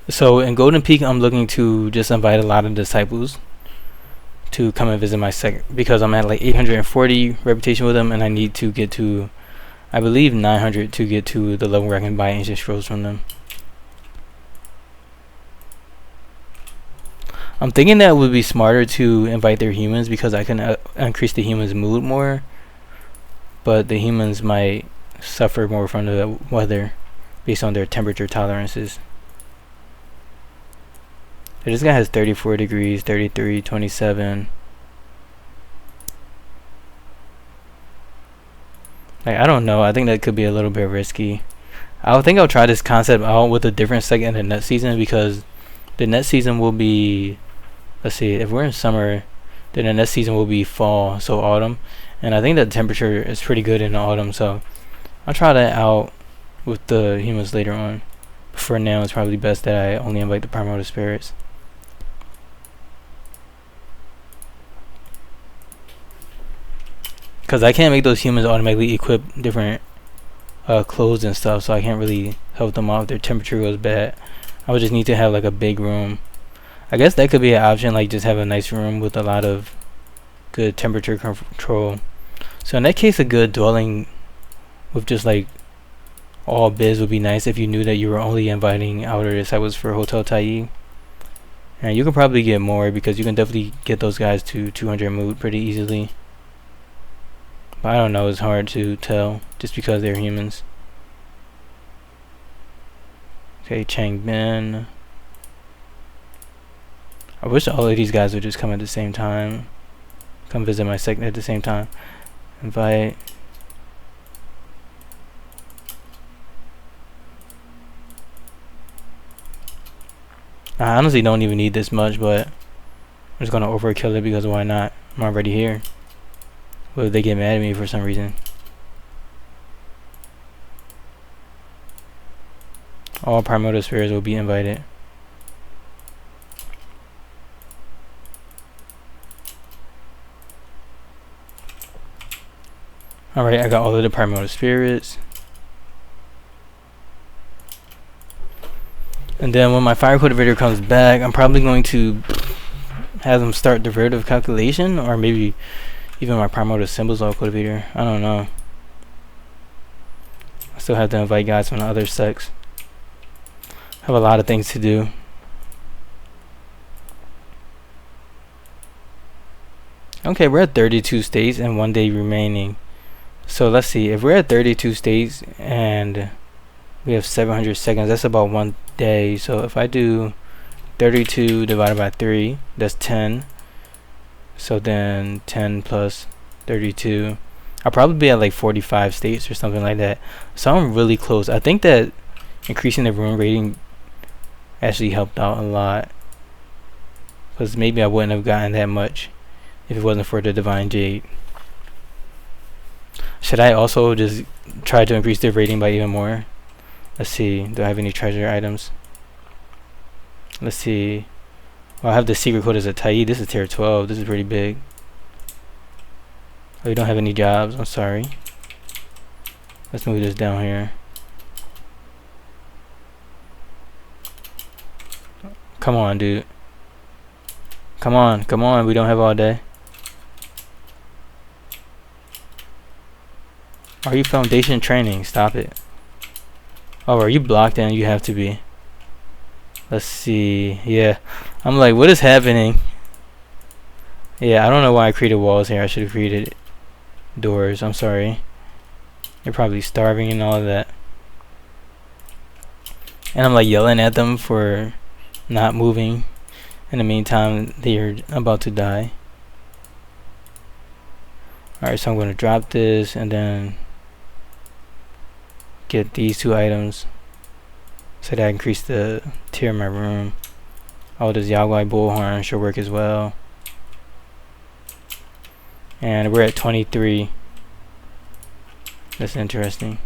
So in Golden Peak, I'm looking to just invite a lot of disciples to come and visit my sect because I'm at like 840 reputation with them, and I need to get to, I believe, 900 to get to the level where I can buy ancient scrolls from them. I'm thinking that it would be smarter to invite their humans because I can increase the humans' mood more, but the humans might suffer more from the weather based on their temperature tolerances. So this guy has 34 degrees, 33, 27. Like, I don't know. I think that could be a little bit risky. I think I'll try this concept out with a different sect in the next season because the next season will be, let's see, if we're in summer, then the next season will be fall, so autumn. And I think that the temperature is pretty good in the autumn, so I'll try that out with the humans later on. But for now, it's probably best that I only invite the primordial spirits. Because I can't make those humans automatically equip different clothes and stuff, so I can't really help them out if their temperature goes bad. I would just need to have like a big room. I guess that could be an option, like just have a nice room with a lot of good temperature control. So in that case, a good dwelling with just like all biz would be nice if you knew that you were only inviting outer disciples for Hotel Taiyi. And you can probably get more because you can definitely get those guys to 200 mood pretty easily. But I don't know, it's hard to tell just because they're humans. Okay, Changbin. I wish all of these guys would just come at the same time. Come visit my sect at the same time. Invite. I honestly don't even need this much, but I'm just gonna overkill it because why not? I'm already here. What if they get mad at me for some reason? All primordial spirits will be invited. Alright, I got all of the primordial spirits. And then when my fire cultivator comes back, I'm probably going to have them start derivative calculation, or maybe even my primordial symbols on cultivator. I don't know. I still have to invite guys from the other sects. I have a lot of things to do. Okay, we're at 32 states and 1 day remaining. So let's see, if we're at 32 states and we have 700 seconds, that's about 1 day. So if I do 32 divided by 3, that's 10. So then 10 plus 32, I'll probably be at like 45 states or something like that. So I'm really close. I think that increasing the rune rating actually helped out a lot, because maybe I wouldn't have gotten that much if it wasn't for the Divine Jade. Should I also just try to increase their rating by even more? Let's see, do I have any treasure items? Let's see. Well, I have the secret code as a Taiyi. This is tier 12. This is pretty big. Oh, you don't have any jobs. I'm sorry. Let's move this down here. Come on, dude. Come on, come on. We don't have all day. Are you foundation training? Stop it. Oh, are you blocked in? You have to be. Let's see. Yeah. I'm like, what is happening? Yeah, I don't know why I created walls here. I should have created doors. I'm sorry. You're probably starving and all of that. And I'm like yelling at them for not moving. In the meantime, they're about to die. Alright, so I'm going to drop this and then get these 2 items so that I increase the tier in my room. Oh, this Yao bullhorn should work as well. And we're at 23. That's interesting.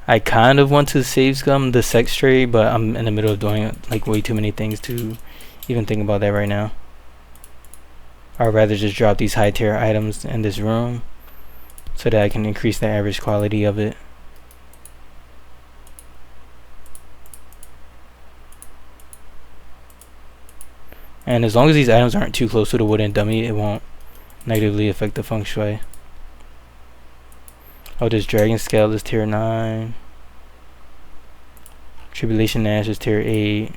I kind of want to Savescum the sect trade, but I'm in the middle of doing like way too many things to even think about that right now. I'd rather just drop these high tier items in this room so that I can increase the average quality of it. And as long as these items aren't too close to the wooden dummy, it won't negatively affect the feng shui. Oh, this dragon scale is tier 9. Tribulation Ash is tier 8.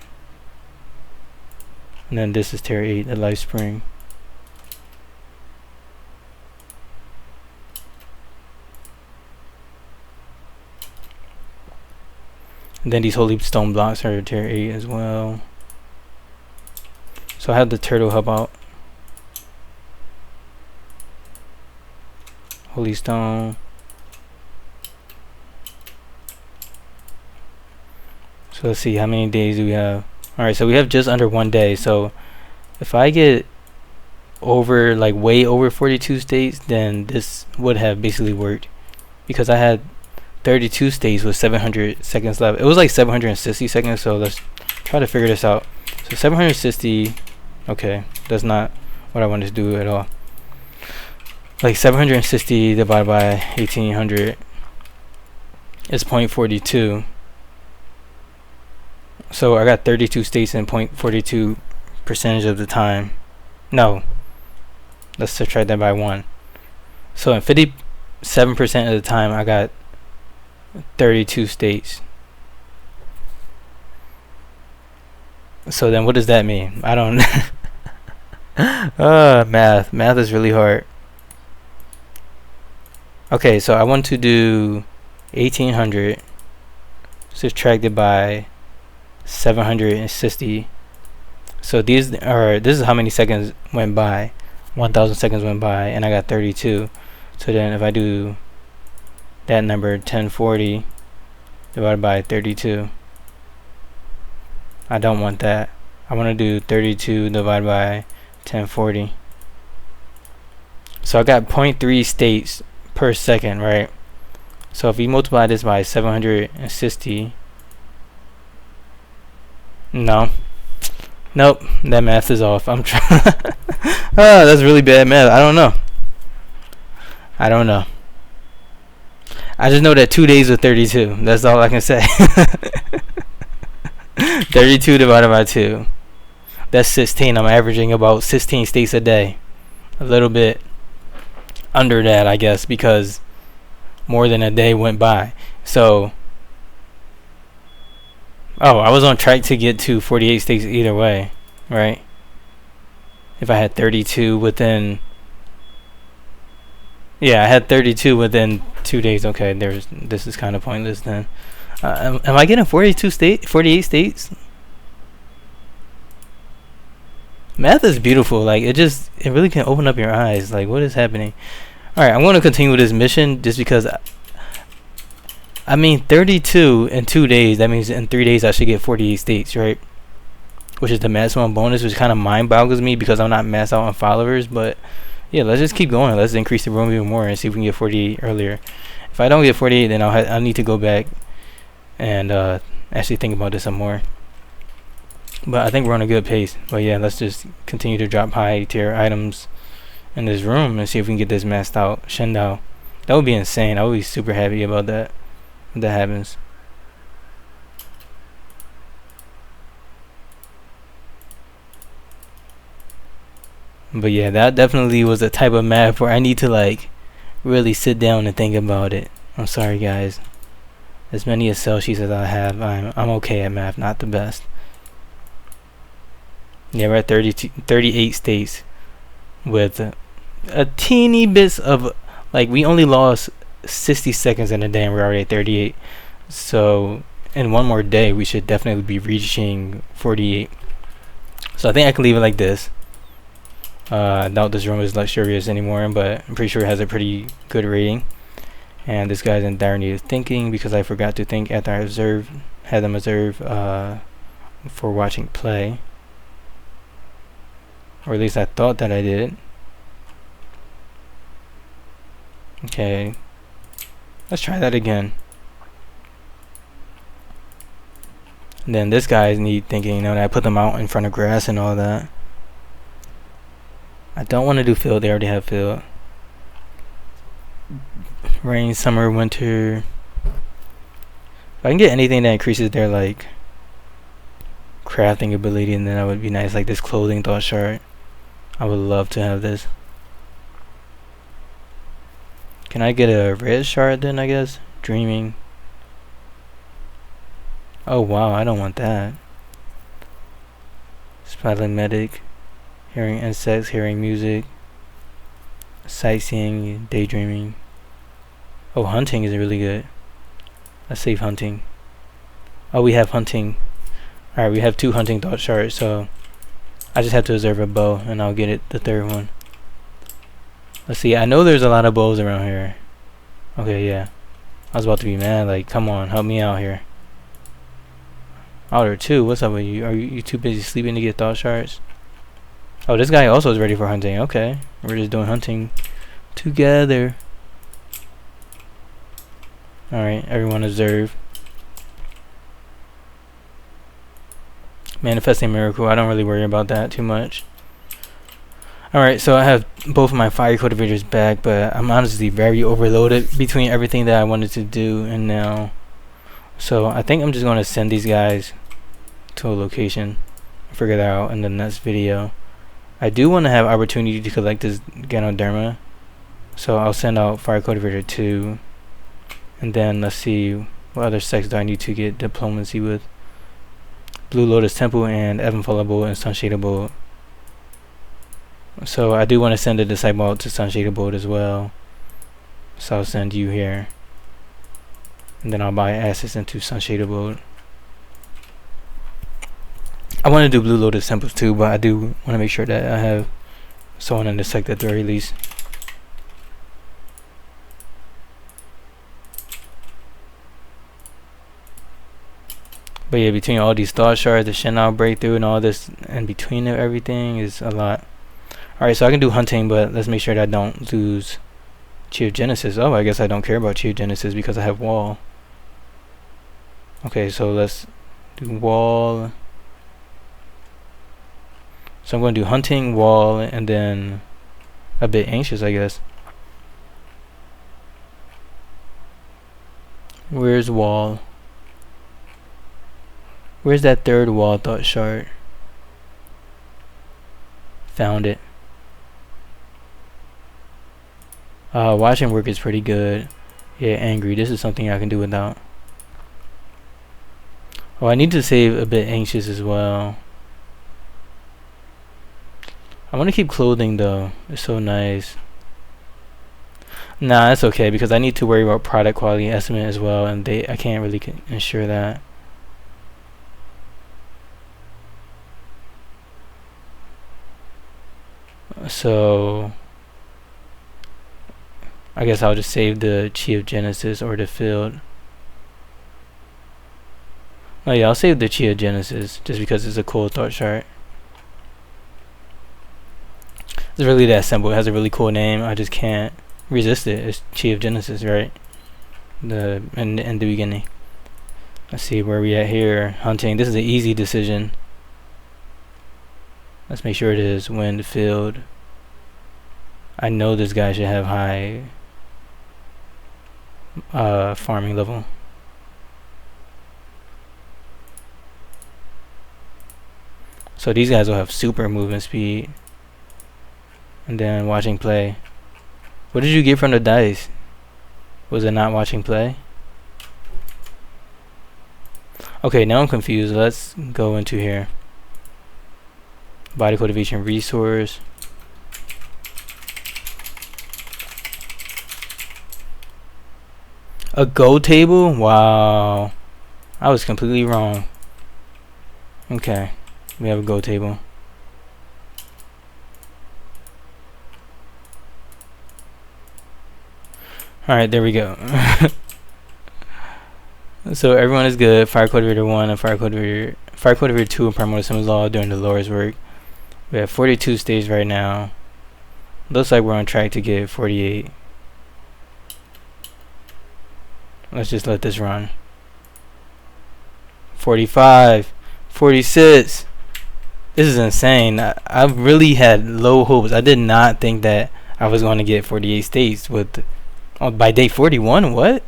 And then this is tier 8, the life spring. And then these holy stone blocks are tier 8 as well. So I have the turtle help out. Holy stone. So let's see, how many days do we have? Alright, so we have just under 1 day. So if I get over, like way over 42 states, then this would have basically worked, because I had 32 states with 700 seconds left. It was like 760 seconds, so let's try to figure this out. So 760, okay, that's not what I wanted to do at all. Like 760 divided by 1800 is 0.42. So I got 32 states in 0.42 percentage of the time. No, let's subtract that by 1. So in 57% of the time, I got 32 states. So then what does that mean? I don't math is really hard. Okay, so I want to do 1800 subtracted by 760. So this is how many seconds went by. 1000 seconds went by and I got 32. So then if I do that number, 1040 divided by 32, I don't want that. I want to do 32 divided by 1040. So I got 0.3 states per second, right? So if we multiply this by 760, nope, that math is off. I'm trying. That's really bad math. I don't know. I just know that 2 days of 32. That's all I can say. 32 divided by 2. That's 16. I'm averaging about 16 states a day. A little bit under that, I guess, because more than a day went by. So, oh, I was on track to get to 48 states either way, right? If I had 32 within... Yeah, I had 32 within 2 days. Okay, this is kind of pointless then. Am I getting 48 states? Math is beautiful. Like, it really can open up your eyes. Like, what is happening? Alright, I'm going to continue with this mission just because... I mean, 32 in 2 days, that means in 3 days I should get 48 states, right? Which is the maximum bonus, which kind of mind boggles me because I'm not maxed out on followers. But yeah, let's just keep going. Let's increase the room even more and see if we can get 48 earlier. If I don't get 48, then I'll need to go back and actually think about this some more. But I think we're on a good pace. But yeah, let's just continue to drop high tier items in this room and see if we can get this maxed out. Shendao. That would be insane. I would be super happy about that if that happens. But yeah, that definitely was a type of map where I need to like really sit down and think about it. I'm sorry guys. As many Excel sheets as I have, I'm okay at math, not the best. Yeah, we're at 38 states with a teeny bit of, like, we only lost 60 seconds in a day and we're already at 38. So in one more day we should definitely be reaching 48. So I think I can leave it like this. I doubt this room is luxurious anymore, but I'm pretty sure it has a pretty good rating. And this guy's in dire need of thinking because I forgot to think after I had them observe for watching play. Or at least I thought that I did. Okay. Let's try that again. And then this guy's need thinking, you know, that I put them out in front of grass and all that. I don't want to do field, they already have field. Rain, summer, winter. If I can get anything that increases their like crafting ability, and then that would be nice, like this clothing thought shard. I would love to have this. Can I get a red shard then, I guess? Dreaming. Oh wow, I don't want that. Spotlight medic. Hearing insects, hearing music. Sightseeing, daydreaming. Oh, hunting is really good. Let's save hunting. Oh, we have hunting. Alright, we have 2 hunting thought shards, so I just have to observe a bow and I'll get it the 3rd one. Let's see, I know there's a lot of bows around here. Okay, yeah. I was about to be mad, like, come on, help me out here. Outer 2, what's up with you? Are you too busy sleeping to get thought shards? Oh, this guy also is ready for hunting. Okay, we're just doing hunting together. Alright, everyone observe. Manifesting miracle, I don't really worry about that too much. Alright, so I have both of my fire cultivators back, but I'm honestly very overloaded between everything that I wanted to do and now. So I think I'm just going to send these guys to a location. Figure that out in the next video. I do want to have opportunity to collect this Ganoderma, so I'll send out Fire Cultivator 2, and then let's see what other sects do I need to get diplomacy with. Blue Lotus Temple and Evanfallable and Sunshadable. So I do want to send a disciple out to Sunshadable as well, so I'll send you here, and then I'll buy access into Sunshadable. I want to do Blue Lotus Temples too, but I do want to make sure that I have someone in the sect at the very least. But yeah, between all these thought shards, the Shendao breakthrough, and all this in between everything is a lot. Alright, so I can do hunting, but let's make sure that I don't lose Chi of Genesis. Oh, I guess I don't care about Chi of Genesis because I have wall. Okay, so let's do wall. So I'm going to do hunting, wall, and then a bit anxious, I guess. Where's wall? Where's that third wall thought shard? Found it. Watching work is pretty good. Yeah, angry. This is something I can do without. Oh, I need to save a bit anxious as well. I want to keep clothing though. It's so nice. Nah, that's okay because I need to worry about product quality estimate as well, and I can't really ensure that. So I guess I'll just save the Chi of Genesis or the field. Oh yeah, I'll save the Chi of Genesis just because it's a cool thought chart. It's really that simple. It has a really cool name. I just can't resist it. It's Chi of Genesis, right? In the beginning. Let's see where we at here. Hunting. This is an easy decision. Let's make sure it is wind field. I know this guy should have high farming level. So these guys will have super movement speed. And then watching play. What did you get from the dice? Was it not watching play? Okay, now I'm confused. Let's go into here. Body cultivation resource. A go table? Wow. I was completely wrong. Okay. We have a go table. Alright, there we go. So everyone is good. Fire Cultivator 1 and Fire Cultivator 2 and Primordial Symbols all doing the Lord's work. We have 42 stays right now. Looks like we're on track to get 48. Let's just let this run. 45. 46. This is insane. I really had low hopes. I did not think that I was going to get 48 states with by day 41. What?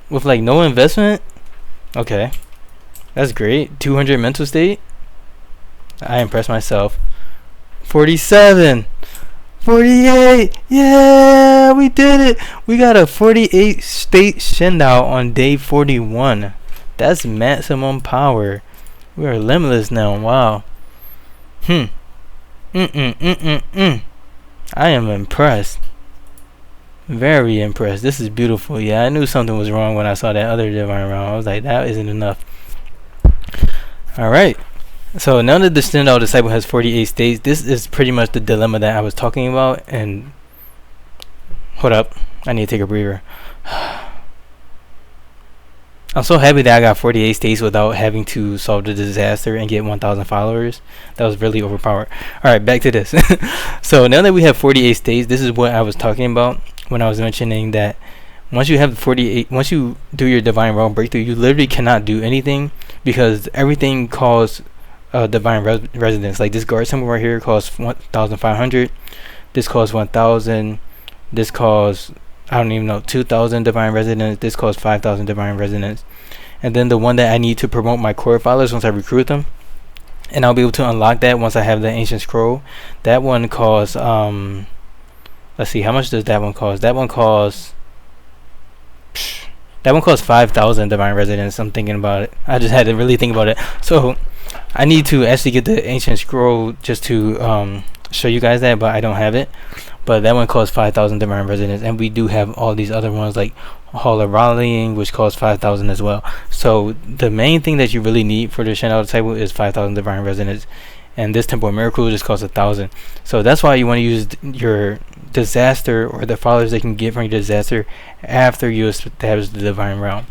With like no investment? Okay. That's great. 200 mental state. I impressed myself. 47. 48. Yeah, we did it. We got a 48 state Shendao on day 41. That's maximum power. We are limitless now. Wow. I am impressed. Very impressed. This is beautiful. Yeah, I knew something was wrong when I saw that other divine round. I was like, that isn't enough. Alright. So now that the Shendao disciple has 48 states, this is pretty much the dilemma that I was talking about. And hold up. I need to take a breather. I'm so happy that I got 48 states without having to solve the disaster and get 1,000 followers. That was really overpowered. Alright, back to this. So now that we have 48 states, this is what I was talking about when I was mentioning that once you have 48, once you do your divine realm breakthrough, you literally cannot do anything because everything calls divine residence. Like this guard symbol right here costs 1,500. This costs 1,000. This costs, I don't even know, 2,000 divine resonance. This costs 5,000 divine resonance. And then the one that I need to promote my core followers once I recruit them, and I'll be able to unlock that once I have the ancient scroll. That one costs let's see, how much does that one cost? That one costs 5,000 divine resonance. I'm thinking about it. I just had to really think about it. So I need to actually get the ancient scroll just to show you guys that, but I don't have it. But that one costs 5,000 divine resonance, and we do have all these other ones like Hall of Rallying, which costs 5,000 as well. So the main thing that you really need for the Shendao disciple is 5,000 divine resonance, and this Temple of Miracle just costs 1,000. So that's why you want to use your disaster or the followers they can get from your disaster after you establish the divine realm,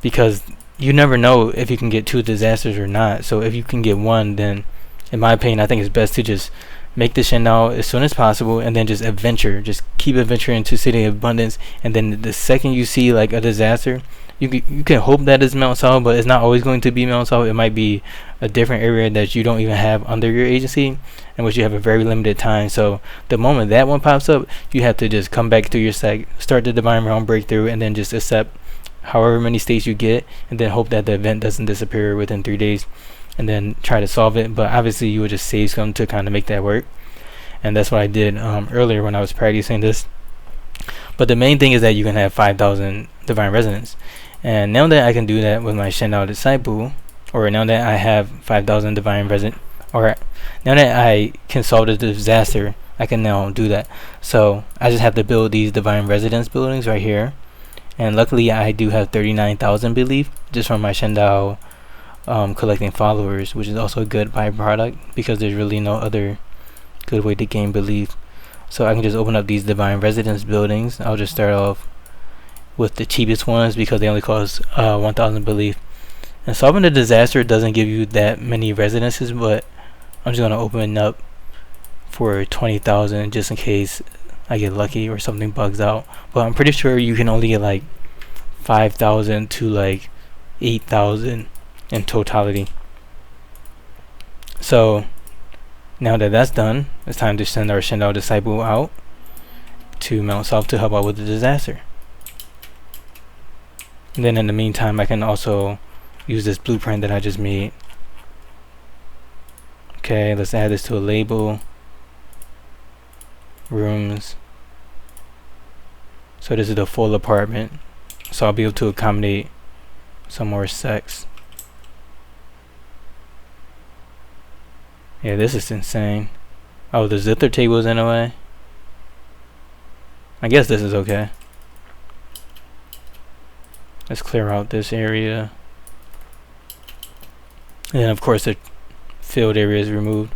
because you never know if you can get 2 disasters or not. So if you can get 1, then in my opinion, I think it's best to just make the Shendao as soon as possible and then just adventure. Just keep adventuring to City of Abundance, and then the second you see like a disaster, you can hope that it's Mount South, but it's not always going to be Mount South. It might be a different area that you don't even have under your agency, in which you have a very limited time. So the moment that one pops up, you have to just come back to your sect, start the Divine Realm breakthrough, and then just accept however many states you get, and then hope that the event doesn't disappear within 3 days, and then try to solve it. But obviously you would just save some to kind of make that work, and that's what I did earlier when I was practicing this. But the main thing is that you can have 5,000 Divine Resonance. And now that I can do that with my Shendao Disciple, or now that I have 5,000 Divine Resonance, or now that I can solve the disaster, I can now do that. So I just have to build these Divine Residence buildings right here. And luckily I do have 39,000 belief just from my Shendao collecting followers, which is also a good byproduct because there's really no other good way to gain belief. So I can just open up these Divine Residence buildings. I'll just start off with the cheapest ones because they only cost 1,000 belief. And solving the disaster doesn't give you that many residences, but I'm just going to open up for 20,000 just in case I get lucky or something bugs out. But I'm pretty sure you can only get like 5,000 to like 8,000 in totality. So now that that's done, it's time to send our Shendao Disciple out to Mount South to help out with the disaster. And then in the meantime, I can also use this blueprint that I just made. Okay, let's add this to a label. Rooms. So this is the full apartment. So I'll be able to accommodate some more sects. Yeah, this is insane. Oh, the zither table's in a way. I guess this is okay. Let's clear out this area. And then of course the field area is removed.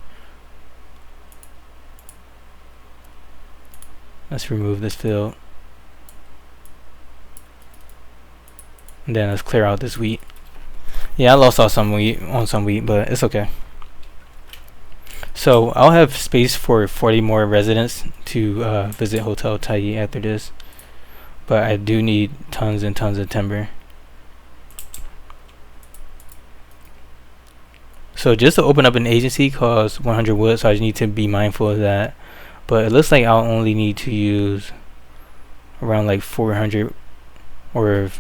Let's remove this field. And then let's clear out this wheat. Yeah, I lost out some wheat on some wheat, but it's okay. So I'll have space for 40 more residents to visit Hotel Taiyi after this. But I do need tons and tons of timber. So just to open up an agency costs 100 wood, so I just need to be mindful of that. But it looks like I'll only need to use around like 400, or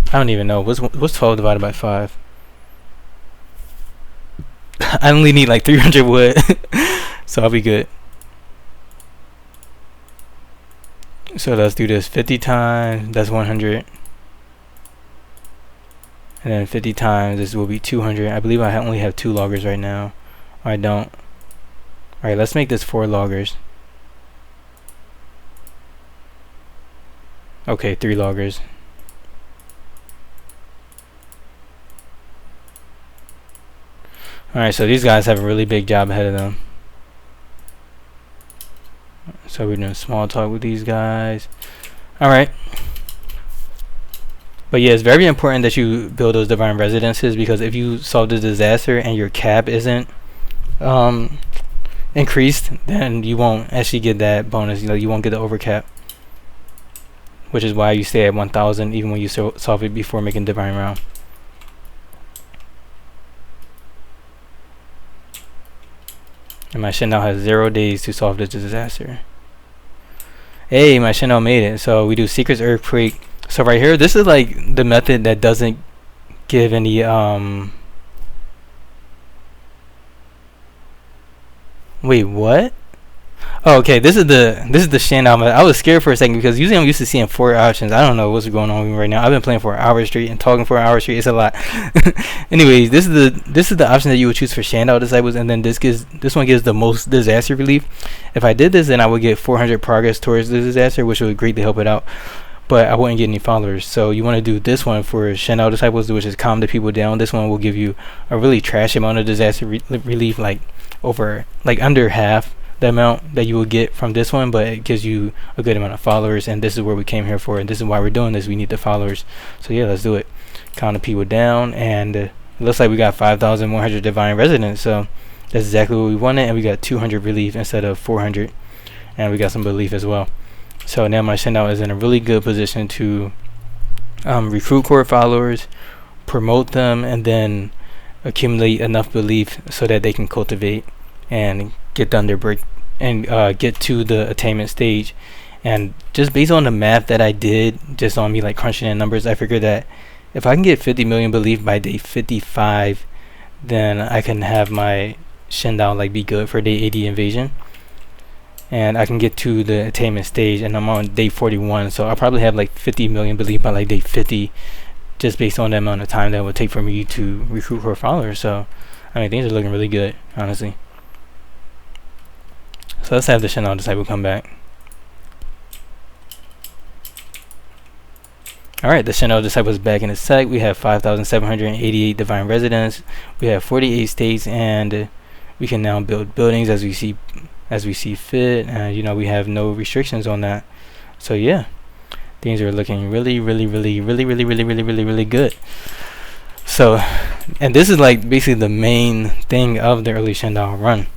I don't even know. What's 12 divided by 5? I only need like 300 wood, so I'll be good. So let's do this 50 times, that's 100. And then 50 times, this will be 200. I believe I only have 2 loggers right now. Or I don't. Alright, let's make this 4 loggers. Okay, 3 loggers. Alright, so these guys have a really big job ahead of them. So we're doing small talk with these guys. Alright. But yeah, it's very important that you build those divine residences, because if you solve the disaster and your cap isn't increased, then you won't actually get that bonus. You know, you won't get the overcap, which is why you stay at 1,000 even when you solve it before making divine round. And my Shendao has 0 days to solve this disaster. Hey, my Shendao made it. So we do Secrets Earthquake. So right here, this is like the method that doesn't give any wait, what? Oh, okay, this is the Shendao method. I was scared for a second because usually I'm used to seeing 4 options. I don't know what's going on with me right now. I've been playing for an hour straight and talking for an hour straight. It's a lot. Anyways, this is the option that you would choose for Shendao disciples, and then this one gives the most disaster relief. If I did this, then I would get 400 progress towards the disaster, which would greatly help it out. But I wouldn't get any followers. So you want to do this one for Shendao disciples, which is calm the people down. This one will give you a really trash amount of disaster relief, like under half the amount that you will get from this one, but it gives you a good amount of followers, and this is where we came here for, and this is why we're doing this. We need the followers. So yeah, let's do it. Count the people down, and it looks like we got 5,100 divine residents, so that's exactly what we wanted, and we got 200 relief instead of 400, and we got some belief as well. So now my Shendao is in a really good position to recruit core followers, promote them, and then accumulate enough belief so that they can cultivate and get done their break and get to the attainment stage. And just based on the math that I did, just on me like crunching in numbers, I figured that if I can get 50 million belief by day 55, then I can have my Shendao like be good for day 80 invasion, and I can get to the attainment stage, and I'm on day 41, so I'll probably have like 50 million belief by like day 50, just based on the amount of time that it would take for me to recruit for followers. So I mean, things are looking really good, honestly. So let's have the Shendao disciple come back. Alright, the Shendao disciple is back in the sect. We have 5,788 divine residents. We have 48 states, and we can now build buildings as we see fit. And you know, we have no restrictions on that. So yeah, things are looking really good. So, and this is like basically the main thing of the early Shendao run.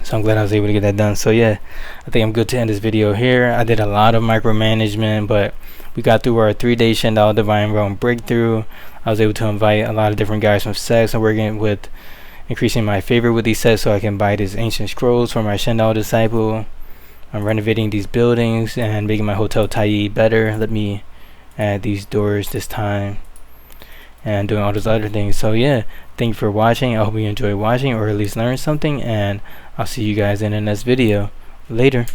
So I'm glad I was able to get that done. So yeah, I think I'm good to end this video here. I did a lot of micromanagement, but we got through our 3-day Shendao Divine Realm breakthrough. I was able to invite a lot of different guys from sects. I'm working with increasing my favor with these sets so I can buy these ancient scrolls for my Shendao disciple. I'm renovating these buildings and making my hotel Taiyi better. Let me add these doors this time, and doing all those other things. So yeah, thank you for watching. I hope you enjoyed watching, or at least learned something, and I'll see you guys in the next video. Later.